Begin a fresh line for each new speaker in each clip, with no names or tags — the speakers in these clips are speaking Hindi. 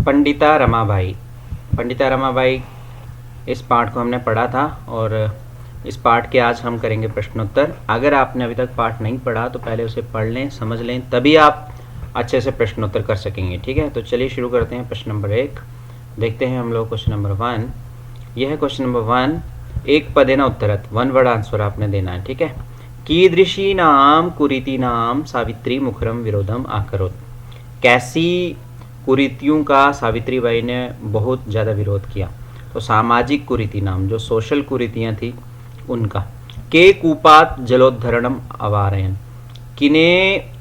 पंडिता रमाबाई। पंडिता रमाबाई, इस पाठ को हमने पढ़ा था और इस पाठ के आज हम करेंगे प्रश्नोत्तर। अगर आपने अभी तक पाठ नहीं पढ़ा तो पहले उसे पढ़ लें, समझ लें, तभी आप अच्छे से प्रश्नोत्तर कर सकेंगे। ठीक है, तो चलिए शुरू करते हैं। प्रश्न नंबर 1 देखते हैं हम लोग। क्वेश्चन नंबर 1, यह है क्वेश्चन नंबर 1। एक पदेन उत्तरत, वन वर्ड आंसर आपने देना है। ठीक है। कीदृशी नाम कुरीति नाम सावित्री मुखरम विरोधम आकरोत। कैसी कुरीतियों का सावित्रीबाई ने बहुत ज़्यादा विरोध किया? तो सामाजिक कुरीति नाम, जो सोशल कुरीतियाँ थी उनका। के कूपात जलोद्धरणम अवारयन, किन्हें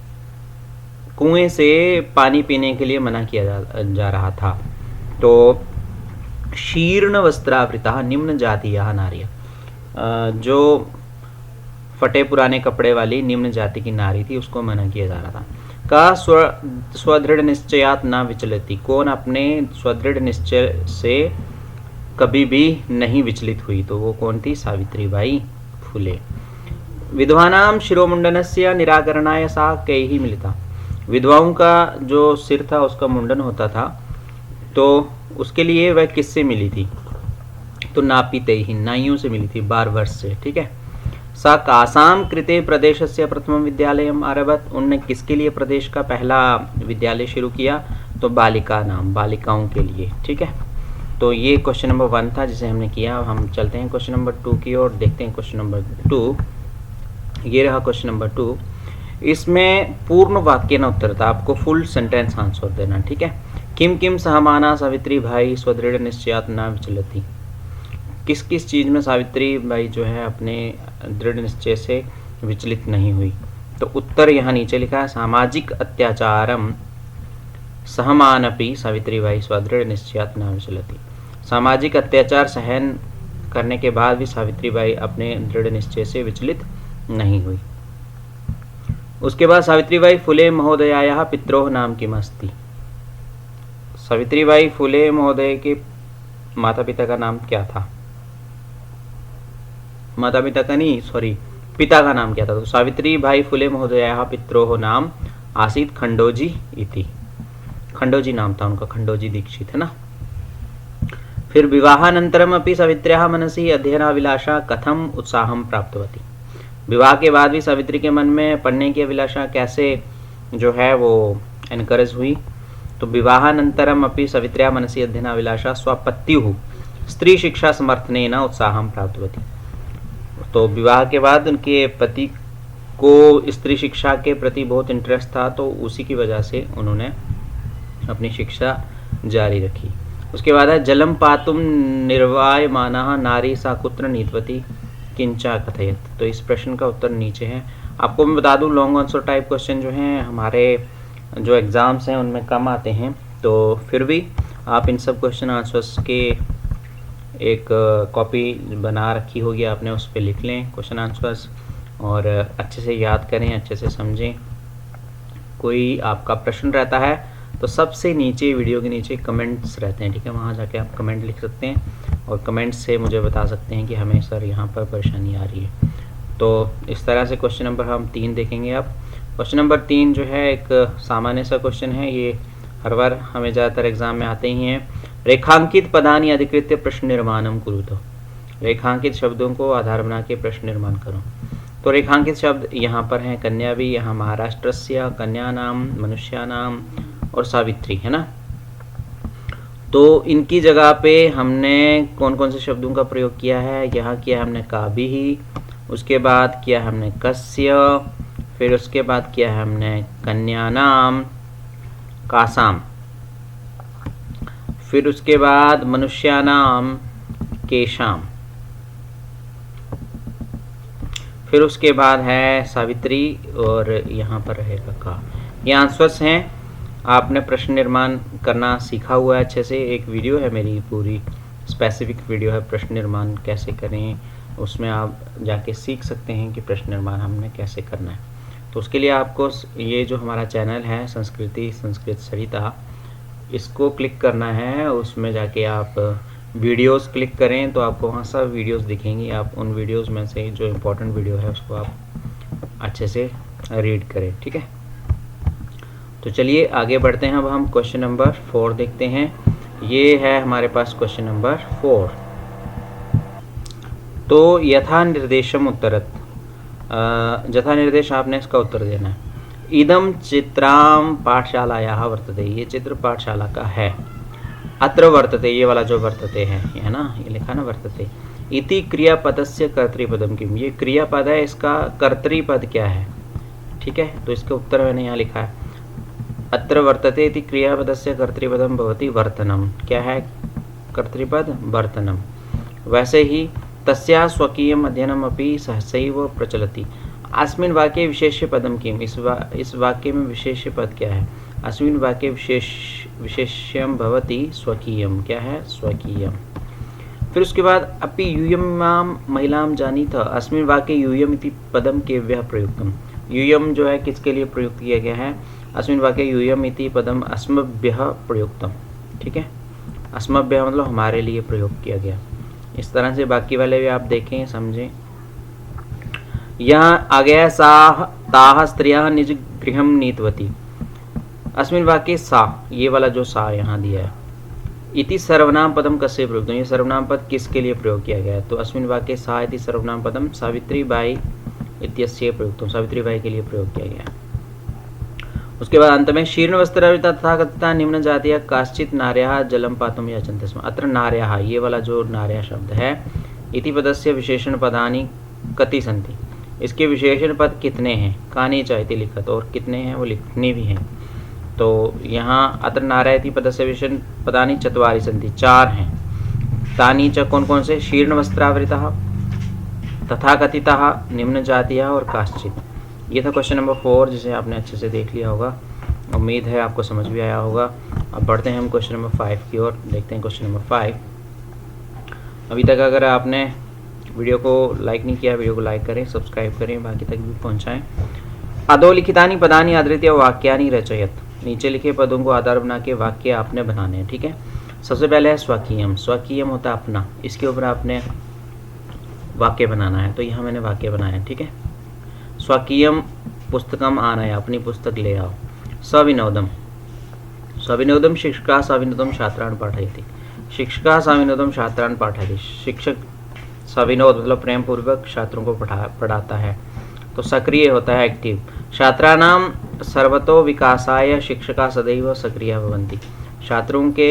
कुएं से पानी पीने के लिए मना किया जा रहा था? तो शीर्ण वस्त्रावृता निम्न जातीय नार्य, जो फटे पुराने कपड़े वाली निम्न जाति की नारी थी उसको मना किया जा रहा था। का स्वदृढ़ निश्चयात ना विचलती, कौन अपने स्वदृढ़ निश्चय से कभी भी नहीं विचलित हुई? तो वो कौन थी? सावित्रीबाई फुले। विधवानाम शिरोमुंडनस्य निराकरणाय सा कैहि मिलिता, विधवाओं का जो सिर था उसका मुंडन होता था, तो उसके लिए वह किससे मिली थी? तो नापितैहि, नाइयों से मिली थी, बार्बर्स से। ठीक है। सा कासाम कृते प्रदेशस्य प्रथम विद्यालयम आरभत, उनने किसके लिए प्रदेश का पहला विद्यालय शुरू किया? तो बालिका नाम, बालिकाओं के लिए। ठीक है। तो ये क्वेश्चन नंबर 1 था जिसे हमने किया। हम चलते हैं क्वेश्चन नंबर 2 की ओर, देखते हैं क्वेश्चन नंबर 2। ये रहा क्वेश्चन नंबर 2। इसमें पूर्ण वाक्य न उत्तर था, आपको फुल सेंटेंस आंसर देना। ठीक है। किम किम सहमाना सावित्री भाई स्वदृढ़ निश्चयात न विचलती, किस किस चीज़ में सावित्री बाई जो है अपने दृढ़ निश्चय से विचलित नहीं हुई? तो उत्तर यहाँ नीचे लिखा है, सामाजिक अत्याचारम सहमानपि सावित्रीबाई स्वदृढ़ निश्चयात न विचलती। सामाजिक अत्याचार सहन करने के बाद भी सावित्रीबाई अपने दृढ़ निश्चय से विचलित नहीं हुई। उसके बाद सावित्रीबाई फुले महोदयायाः पित्रोः नाम किम अस्ति, सावित्रीबाई फुले महोदय के माता पिता का नाम क्या था? माता पिता का नहीं, सॉरी, पिता का नाम क्या था? तो सावित्रीबाई फुले महोदयायाः पित्रोः नाम आसीत् खंडोजी इति, खंडोजी नाम था उनका, खंडोजी दीक्षित, है ना। फिर विवाहानंतरम अपि सावित्र्याः मनसि अध्ययनाभिलाषा कथम उत्साहम प्राप्तवती, विवाह के बाद भी सावित्री के मन में पढ़ने की अभिलाषा कैसे जो है वो एनकरेज हुई? तो विवाहानंतरम अपि सावित्र्याः मनसि अध्ययनाभिलाषा स्वपत्युः स्त्री शिक्षा समर्थनेन उत्साहम प्राप्तवती। तो विवाह के बाद उनके पति को स्त्री शिक्षा के प्रति बहुत इंटरेस्ट था, तो उसी की वजह से उन्होंने अपनी शिक्षा जारी रखी। उसके बाद है जलम पातुम निर्वायमानः नारी सा कुत्र नीतवती किंचा कथयत। तो इस प्रश्न का उत्तर नीचे है। आपको मैं बता दूं, लॉन्ग आंसर टाइप क्वेश्चन जो हैं हमारे जो एग्ज़ाम्स हैं उनमें कम आते हैं, तो फिर भी आप इन सब क्वेश्चन आंसर्स के एक कॉपी बना रखी होगी आपने, उस पर लिख लें क्वेश्चन आंसर्स और अच्छे से याद करें, अच्छे से समझें। कोई आपका प्रश्न रहता है तो सबसे नीचे, वीडियो के नीचे कमेंट्स रहते हैं। ठीक है, वहाँ जाके आप कमेंट लिख सकते हैं और कमेंट से मुझे बता सकते हैं कि हमें सर यहाँ पर परेशानी आ रही है। तो इस तरह से क्वेश्चन नंबर हम 3 देखेंगे। अब क्वेश्चन नंबर 3 जो है एक सामान्य सा क्वेश्चन है, ये हर बार हमें ज़्यादातर एग्जाम में आते ही हैं। रेखांकित पदानि अधिकृत्य प्रश्न निर्माणम कुरुतो, रेखांकित शब्दों को आधार बना के प्रश्न निर्माण करो। तो रेखांकित शब्द यहाँ पर हैं कन्या भी, यहाँ महाराष्ट्रस्य, कन्या नाम, मनुष्या नाम और सावित्री, है ना। तो इनकी जगह पे हमने कौन कौन से शब्दों का प्रयोग किया है? यहाँ किया हमने काबिही, उसके बाद किया हमने कस्य, फिर उसके बाद किया है हमने कन्या नाम, कासाम, फिर उसके बाद मनुष्या नाम, केशाम, फिर उसके बाद है सावित्री और यहाँ पर रहेगा का। ये आंसर्स हैं। आपने प्रश्न निर्माण करना सीखा हुआ है अच्छे से। एक वीडियो है मेरी, पूरी स्पेसिफिक वीडियो है प्रश्न निर्माण कैसे करें, उसमें आप जाके सीख सकते हैं कि प्रश्न निर्माण हमने कैसे करना है। तो उसके लिए आपको ये जो हमारा चैनल है संस्कृत सरिता, इसको क्लिक करना है, उसमें जाके आप वीडियोस क्लिक करें तो आपको वहाँ सब वीडियोस दिखेंगी। आप उन वीडियोस में से जो इम्पोर्टेंट वीडियो है उसको आप अच्छे से रीड करें। ठीक है, तो चलिए आगे बढ़ते हैं। अब हम क्वेश्चन नंबर 4 देखते हैं। ये है हमारे पास क्वेश्चन नंबर 4। तो यथा निर्देशम उत्तरत, यथा निर्देश आपने इसका उत्तर देना है। इदम चित्राम पाठशालायाः वर्तते, ये चित्र पाठशाला का है। अत्र वर्तते, ये वाला जो वर्तते है ना, ये लिखा ना वर्तते। इति क्रियापदस्य कर्तृपदम किम, ये क्रियापद है, इसका कर्तृपद क्या है। ठीक है, तो इसका उत्तर मैंने यहाँ लिखा है। अत्र वर्तते इति क्रियापदस्य कर्तृपदम भवति वर्तनम, क्या है कर्तृपद, वर्तनम। वैसे ही तस्या स्वकीयम अध्ययनम अपि सहसैव प्रचलति। अस्मिन् वाक्ये विशेष्य पदम किम, इस वाक्य में विशेष्य पद क्या है। अस्मिन् वाक्ये विशेष्यम भवति स्वकीयम, क्या है स्वकीयम। फिर उसके बाद अपि यूयमाम महिलाम जानीथ, अस्मिन् वाक्ये यूयम इति पदम केभ्यः प्रयुक्तम। यूयम जो है किसके लिए प्रयुक्त किया गया है। अस्मिन् वाक्ये यूयम इति पदम अस्मभ्यः प्रयुक्तम। ठीक है, अस्मभ्यः मतलब हमारे लिए प्रयोग किया गया। इस तरह से बाकी वाले भी आप देखें समझें। यहाँ आ गया सा ताः स्त्रियः निज गृहम नीतवती। अस्मिन् वाक्ये सा, ये वाला जो सा यहाँ दिया है। इति सर्वनाम पदम कस्य प्रयुक्तम, ये सर्वनाम पद किसके लिए प्रयोग किया गया है। तो अस्मिन् वाक्ये सा इति सर्वनाम पदम सावित्रीबाई इत्यस्य प्रयुक्तम, सावित्रीबाई के लिए प्रयोग किया गया है। उसके बाद अंत में शीर्ण वस्त्रावृता तथा कथिता निम्न जातीय काश्चित नार्याः जलम पातुम याचन्ते स्म। अत्र नार्याः, ये वाला जो नार्या शब्द है, इति पदस्य विशेषण पदानि कति सन्ति, इसके विशेषण पद कितने हैं। कानि च इति लिखत, और कितने हैं वो लिखने भी हैं। तो यहाँ अत्र नार्या इति पदस्य विशेषण पदानि चत्वारि सन्ति, 4 हैं। तानि च कौन कौन से, शीर्ण वस्त्रावृतः, तथा कथितः, निम्न जातीयः और काश्चित। ये था क्वेश्चन नंबर 4, जिसे आपने अच्छे से देख लिया होगा। उम्मीद है आपको समझ भी आया होगा। अब बढ़ते हैं हम क्वेश्चन नंबर 5 की ओर। देखते हैं क्वेश्चन नंबर 5। अभी तक अगर आपने वीडियो को लाइक नहीं किया, वीडियो को लाइक करें, सब्सक्राइब करें, बाकी तक भी पहुंचाएं। अधोलिखितानि पदानि आधृत्य वाक्यानि रचयत, नीचे लिखे पदों को आधार बना के वाक्य आपने बनाने हैं। ठीक है, सबसे पहले है स्वकीयम। स्वकीयम होता है अपना, इसके ऊपर आपने वाक्य बनाना है। तो यहाँ मैंने वाक्य बनाया है। ठीक है, स्वकीयम पुस्तकम आनय, अपनी पुस्तक ले आओ। सविनोदम, सविनोदम शिक्षका सविनोदम छात्रान् पाठयति, शिक्षका सविनोदम छात्रान् पाठयति, शिक्षक सविनोद मतलब प्रेम पूर्वक छात्रों को पढ़ाता है। तो सक्रिय होता है एक्टिव। छात्राणाम सर्वतो विकासाय शिक्षका सदैव सक्रिय भवन्ति, छात्रों के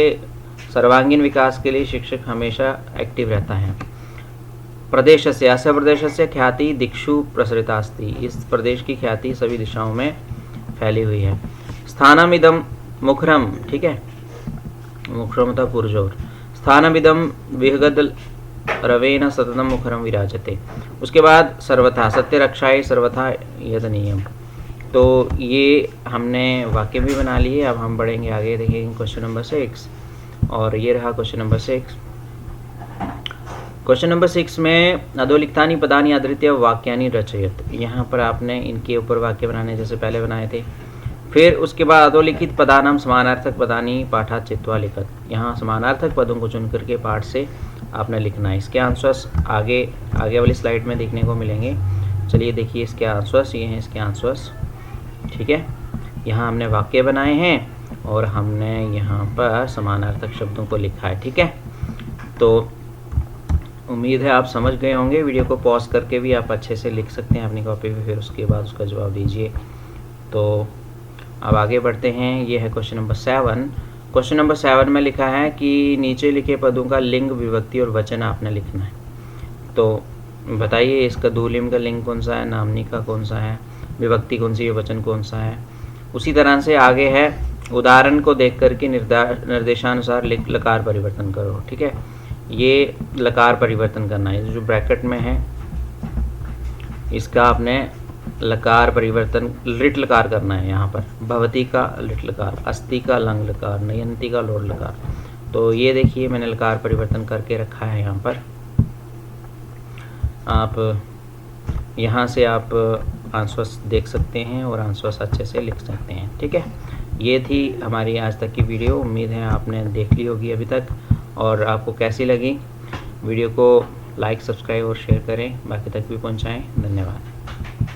सर्वांगीण विकास के लिए शिक्षक हमेशा एक्टिव रहता है। प्रदेशस्य, अस्य प्रदेशस्य ख्याति दिक्षु प्रसरिता अस्ति, इस प्रदेश की ख्याति सभी दिशाओं में फैली हुई है। स्थानमिदं मुखरम, ठीक है, मुखरम था पुरजोर। स्थानमिदं विहगद रवेन सततम मुखरम विराजते। उसके बाद सर्वथा, सत्य रक्षाए सर्वथा यदनीयम। तो ये हमने वाक्य भी बना लिए। अब हम बढ़ेंगे आगे, देखेंगे क्वेश्चन नंबर 6। और ये रहा क्वेश्चन नंबर 6। क्वेश्चन नंबर 6 में अधोलिखितानि पदानि आधृत्य वाक्यानि रचयत, यहाँ पर आपने इनके ऊपर वाक्य बनाने जैसे पहले बनाए थे। फिर उसके बाद अधोलिखित पदानाम समानार्थक पदानि पाठात् चित्वा लिखत, यहाँ समानार्थक पदों को चुन करके पाठ से आपने लिखना है। इसके आंसर्स आगे वाली स्लाइड में देखने को मिलेंगे। चलिए देखिए इसके आंसर्स, ये हैं इसके आंसर्स। ठीक है, यहाँ हमने वाक्य बनाए हैं और हमने यहाँ पर समानार्थक शब्दों को लिखा है। ठीक है, तो उम्मीद है आप समझ गए होंगे। वीडियो को पॉज करके भी आप अच्छे से लिख सकते हैं अपनी कॉपी पे, फिर उसके बाद उसका जवाब दीजिए। तो अब आगे बढ़ते हैं। ये है क्वेश्चन नंबर 7। क्वेश्चन नंबर 7 में लिखा है कि नीचे लिखे पदों का लिंग, विभक्ति और वचन आपने लिखना है। तो बताइए इसका धूलिम का लिंग कौन सा है, नामनी का कौन सा है, विभक्ति कौन सी है, वचन कौन सा है। उसी तरह से आगे है उदाहरण को देख करके निर्देशानुसार लकार परिवर्तन करो। ठीक है, ये लकार परिवर्तन करना है, जो ब्रैकेट में है इसका आपने लकार परिवर्तन लिट लकार करना है। यहाँ पर भवती का लिट लकार, अस्ति का लंग लकार, नयंती का लोट लकार। तो ये देखिए मैंने लकार परिवर्तन करके रखा है यहाँ पर। आप यहाँ से आप आंसर्स देख सकते हैं और आंसर्स अच्छे से लिख सकते हैं। ठीक है, ये थी हमारी आज तक की वीडियो। उम्मीद है आपने देख ली होगी अभी तक, और आपको कैसी लगी। वीडियो को लाइक, सब्सक्राइब और शेयर करें, बाकी तक भी पहुँचाएँ। धन्यवाद।